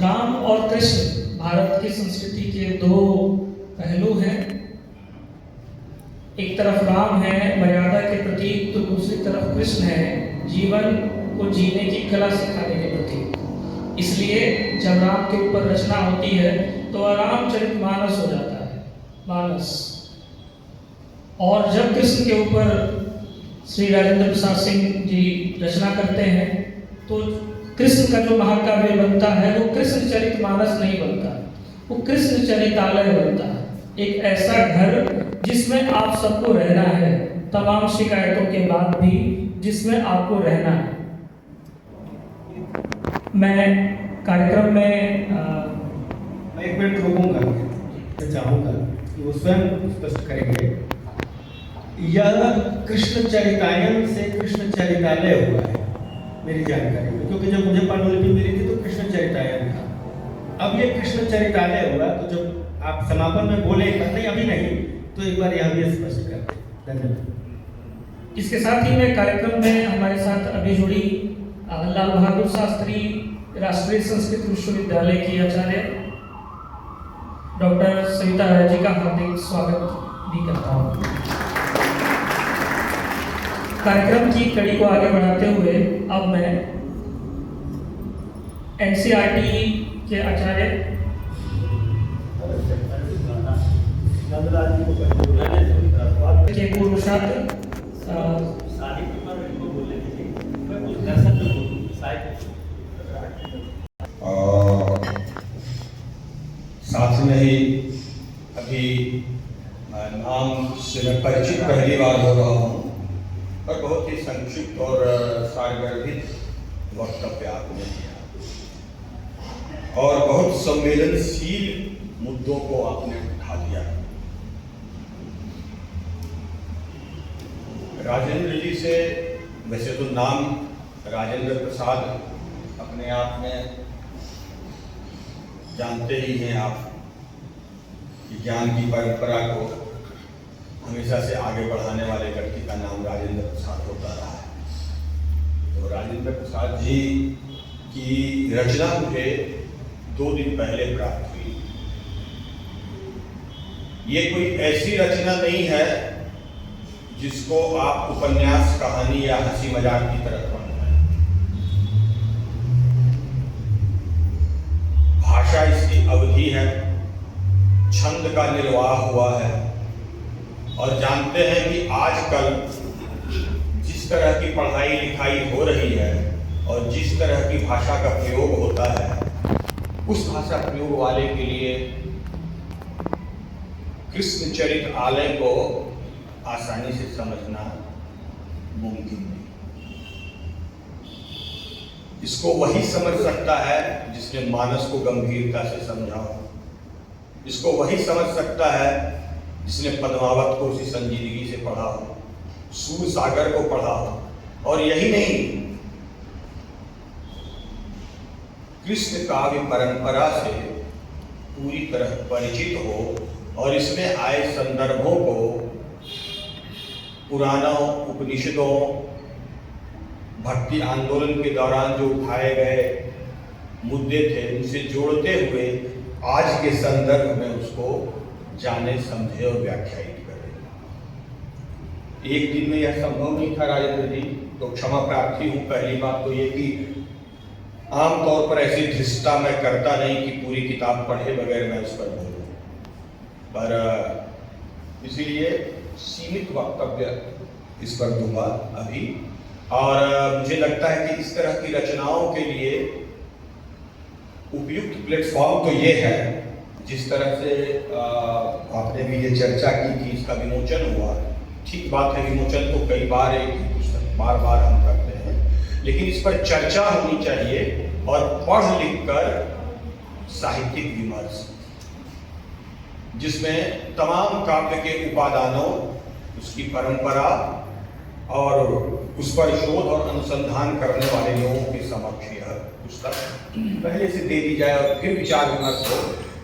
राम और कृष्ण भारत की संस्कृति के दो पहलू हैं। एक तरफ राम है मर्यादा के प्रतीक, तो दूसरी तरफ कृष्ण है जीवन को जीने की कला सिखाने के प्रतीक। इसलिए जब राम के ऊपर रचना होती है तो रामचरितमानस हो जाता है, मानस। और जब कृष्ण के ऊपर श्री राजेंद्र प्रसाद सिंह जी रचना करते हैं तो कृष्ण का जो महाकाव्य बनता है वो कृष्ण चरितमानस नहीं बनता, वो कृष्ण चरितालय बनता है। एक ऐसा घर जिसमें आप सबको रहना है, तमाम शिकायतों के बाद भी जिसमें आपको रहना है। मैं कार्यक्रम में एक मिनट रोकूंगा, मैं चाहूँगा कि वो स्वयं स्पष्ट करेंगे। यह कृष्ण चरितायन से कृष्ण चरितालय हुआ है मेरी जानकारी में, क्योंकि जब मुझे पांडुलिपि मिली थी तो कृष्ण चरितायन था। अब ये कृष्ण चरितालय हुआ, तो जब आप समापन में बोले नहीं अभी नहीं, तो एक बार यह भी स्पष्ट कर दें। धन्यवाद। इसके साथ ही मैं कार्यक्रम में हमारे साथ अभी जुड़ी लाल बहादुर शास्त्री राष्ट्रीय संस्कृत विश्वविद्यालय की आचार्य डॉक्टर सविता राय जी का हार्दिक स्वागत भी करता हूँ। कार्यक्रम की कड़ी को आगे बढ़ाते हुए अब मैं एनसीईआरटी के आचार्य के पूर्व छात्र साथ में ही अभी नाम से मैं परिचित पहली बार हो रहा हूँ, पर बहुत ही संक्षिप्त और सारगर्भित वक्तव्य आपने दिया और बहुत संवेदनशील मुद्दों को आपने उठा दिया। राजेंद्र जी से वैसे तो नाम राजेंद्र प्रसाद अपने आप में जानते ही हैं आप कि ज्ञान की परंपरा को हमेशा से आगे बढ़ाने वाले व्यक्ति का नाम राजेंद्र प्रसाद होता रहा है। तो राजेंद्र प्रसाद जी की रचना मुझे 2 दिन पहले प्राप्त हुई। ये कोई ऐसी रचना नहीं है जिसको आप उपन्यास, कहानी या हंसी मजाक की तरह पढ़ें। भाषा इसकी अवधि है, छंद का निर्वाह हुआ है, और जानते हैं कि आजकल जिस तरह की पढ़ाई लिखाई हो रही है और जिस तरह की भाषा का प्रयोग होता है, उस भाषा प्रयोग वाले के लिए कृष्ण चरित आलय को आसानी से समझना मुमकिन नहीं। इसको वही समझ सकता है जिसने मानस को गंभीरता से समझा हो। इसको वही समझ सकता है जिसने पद्मावत को उसी संजीदगी से पढ़ा हो, सूर सागर को पढ़ा हो। और यही नहीं, कृष्ण काव्य परंपरा से पूरी तरह परिचित हो और इसमें आए संदर्भों को पुराणों, उपनिषदों, भक्ति आंदोलन के दौरान जो उठाए गए मुद्दे थे उनसे जोड़ते हुए आज के संदर्भ में उसको जाने, समझे और व्याख्यायित करें। एक दिन में यह संभव नहीं था राजेंद्र जी, तो क्षमा प्रार्थी हूँ। पहली बात तो ये कि आमतौर पर ऐसी धृष्टता मैं करता नहीं कि पूरी किताब पढ़े बगैर मैं उस पर बोलूँ, पर इसीलिए सीमित वक्तव्य इस पर दूंगा अभी। और मुझे लगता है कि इस तरह की रचनाओं के लिए उपयुक्त प्लेटफॉर्म तो ये है, जिस तरह से आपने भी ये चर्चा की कि इसका विमोचन हुआ। ठीक बात है, विमोचन तो कई बार एक ही पुस्तक बार बार हम करते हैं, लेकिन इस पर चर्चा होनी चाहिए और पढ़ लिख कर साहित्यिक विमर्श, जिसमें तमाम काव्य के उपादानों, उसकी परंपरा और उस पर शोध और अनुसंधान करने वाले लोगों के समक्ष यह पुस्तक पहले से दे दी जाए और फिर विचार विमर्श हो।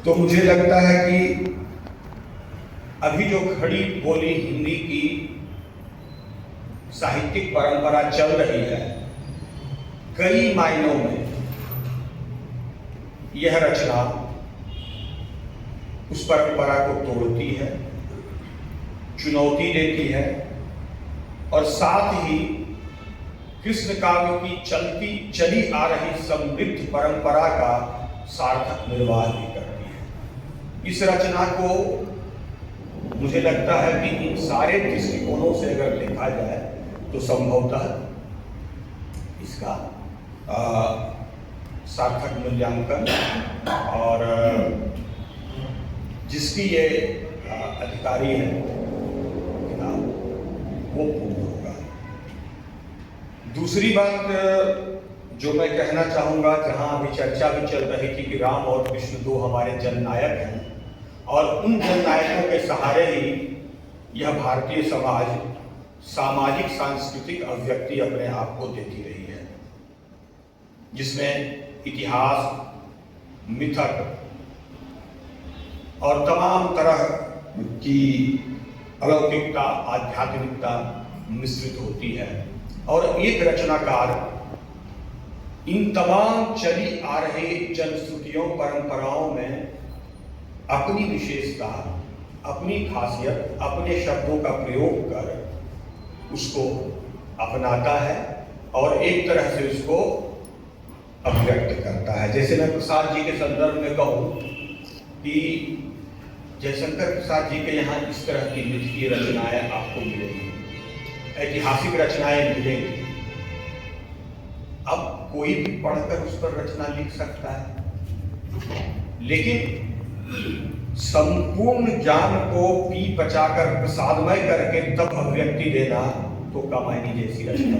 तो मुझे लगता है कि अभी जो खड़ी बोली हिंदी की साहित्यिक परंपरा चल रही है, कई मायनों में यह रचना उस परंपरा को तोड़ती है, चुनौती देती है और साथ ही कृष्ण काव्य की चली आ रही समृद्ध परंपरा का सार्थक निर्वाह भी करती है। इस रचना को मुझे लगता है कि इन सारे दृष्टिकोणों से अगर देखा जाए तो संभवतः इसका सार्थक मूल्यांकन और जिसकी ये अधिकारी है वो पूर्ण होगा। दूसरी बात जो मैं कहना चाहूँगा, जहाँ अभी चर्चा भी चल रही थी कि राम और कृष्ण दो हमारे जननायक हैं और उन जननायकों के सहारे ही यह भारतीय समाज सामाजिक सांस्कृतिक अभिव्यक्ति अपने आप को देती रही है, जिसमें इतिहास, मिथक और तमाम तरह की अलौकिकता, आध्यात्मिकता मिश्रित होती है। और एक रचनाकार इन तमाम चली आ रही जनश्रुतियों, परंपराओं में अपनी विशेषता, अपनी खासियत, अपने शब्दों का प्रयोग कर उसको अपनाता है और एक तरह से उसको अभिव्यक्त करता है। जैसे मैं प्रसाद जी के संदर्भ में कहूँ कि जयशंकर प्रसाद जी के यहाँ इस तरह की लिखित रचनाएं आपको मिलेंगी, ऐतिहासिक रचनाएं मिलेंगी। अब कोई भी पढ़कर उस पर रचना लिख सकता है, लेकिन संपूर्ण ज्ञान को पी पचाकर प्रसादमय करके तब अभिव्यक्ति देना तो कमानी जैसी रचना